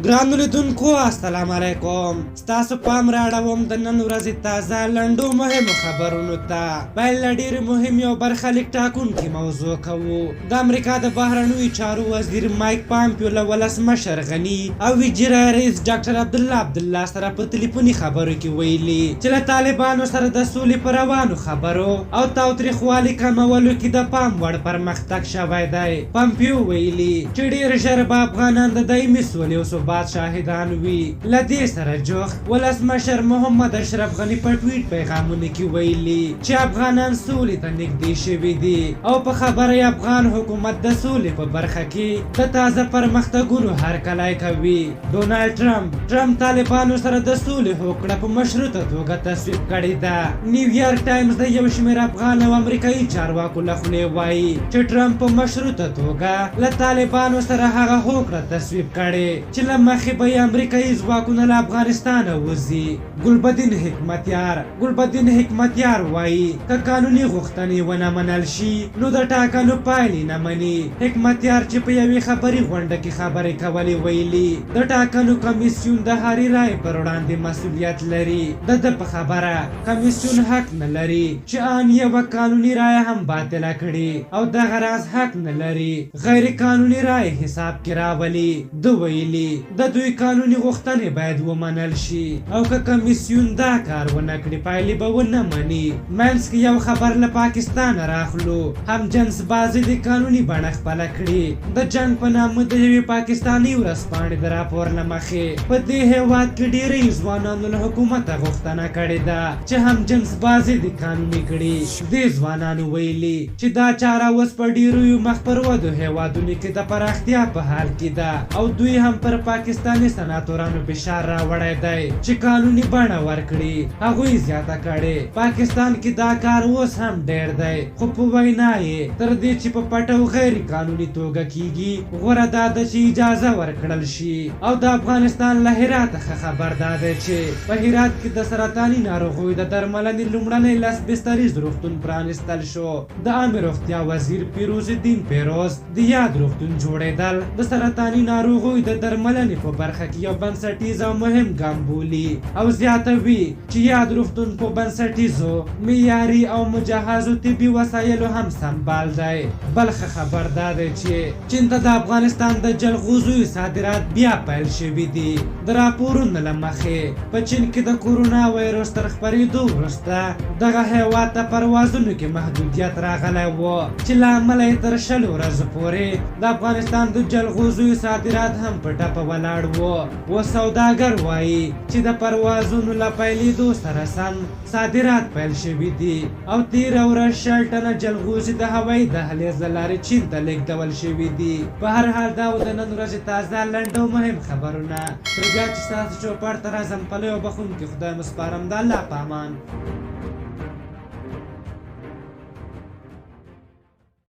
ګرانو لیدونکو السلام علیکم. ستاسو پام راړوم د نن ورځې تازه لنډو مهمو خبرونو ته. پیل له ډېرې مهمې او برخلیک ټاکونکې موضوع کوو. د امریکا د بهرنیو چارو وزیر مایک پامپیو له ولسمشر غني او وزیري رئیس ډاکټر عبدالله سره په تلیفوني خبرو کې ویلي چې له طالبانو سره د سولې په روانو خبرو او تاوتریخوالي کمولو کې د پام وړ پرمختګ شوی دی. پامپیو ویلي چې ډېر ژر به افغانان د دایمي سولې او ثبات شاهدان وي. له دې سره جوخت ولسمشر محمد اشرف غني په ټویټ پیغامونو کې ویلي چې افغانان سولې ته نږدې شوي دي او په خبره افغان حکومت د سولې په برخه کې د تازه پرمختګونو هرکلی کوي. ډونالډ ټرمپ طالبانو سره د سولې هوکړه په مشروطه توګه تصویب کړې ده. نیویارک ټایمز د یو شمېر افغان او امریکایي چارواکو له خولې وایي چې ټرمپ په مشروطه توګه له طالبانو سره هغه هوکړه تصویب کړې چې له مخې به یې امریکایي ځواکونه له افغانستانه وځي. ګلبدین حکمتیار وایي که قانوني غوښتنې ونه منل شي نو د ټاکنو پایلې نه مني. حکمتیار چې په یوې خبري غونډه کې خبرې کولې ویلي د ټاکنو کمیسیون د هرې رایې پر وړاندې مسؤلیت لري. د په خبره کمیسیون حق نه لري چې ان یوه قانوني رایه هم باطله کړي او دغه راز حق نه لري غیر قانوني رایې حساب کې راولي. ده ویلي د دوی قانوني غوښتنې باید ومنل شي او که کمیسیون دا کار ونه کړي پایلې به ونه مني. منځ کې یو خبر له پاکستانه راخلو. هم جنس بازي د قانوني بڼه خپله کړي. د جنګ په نامه د یوې پاکستاني ورځپاڼې د راپور له مخې په دې هېواد کې ډېری ځوانانو له حکومته غوښتنه کړې ده چې هم جنس بازي د قانوني کړي. دې ځوانانو ویلي چې دا چاره اوس په ډېرو مخ پر ودو هېوادونو کې د پراختیا په حال کې ده او دوی هم پر پاکستاني سناتورانو فشار راوړی دی چې قانوني بڼه ورکړي. هغوی زیاته کړې پاکستان کې دا کار اوس هم ډېر دی خو په وینا یې تر دې چې په پټه او غیر قانوني توګه کیږي غوره دا ده چې اجازه ورکړل شي. او د افغانستان له هرات څخه خبر دا دی چې په هرات کې د سرطاني ناروغیو د درملنې لومړنی 10 بستریز روغتون پرانیستل شو. د عامه روغتیا وزیر پیروز الدین پیروز د یاد روغتون جوړېدل د سرطاني ناروغیو د درملنې په برخه کې یو بنسټیز او مهم ګام بولي او زیاتوي چې یاد روغتون په بنسټیزو معیاري او مجهزو طبي وسایلو هم سمبال دی. بلخه خبر دا دی چې چین ته د افغانستان د جلغوزیو صادرات بیا پیل شوي دي. د راپورونو له مخې په چین کې د کورونا وایرس تر خپرېدو وروسته دغه هېواد ته پروازونو کې محدودیت راغلی و چې له امله یې تر 20 ورځو پورې د افغانستان د جلغوزیو صادرات هم په ټپه ولاړ و سوداګر وایي چې د پروازونو له پیلېدو سره سم صادرات پیل شوي دي او تېره ورځ 60 ټنه جلغوزي د هوایي دهلیز له لارې چین ته لېږدول شوي دي. په هر حال دا و د نن ورځې تازه لنډ او مهم خبرونه. تر بیا چې ستاسو چوپړ ته راځم پلی او بخښونکي خدای مو سپارم. د الله په امان.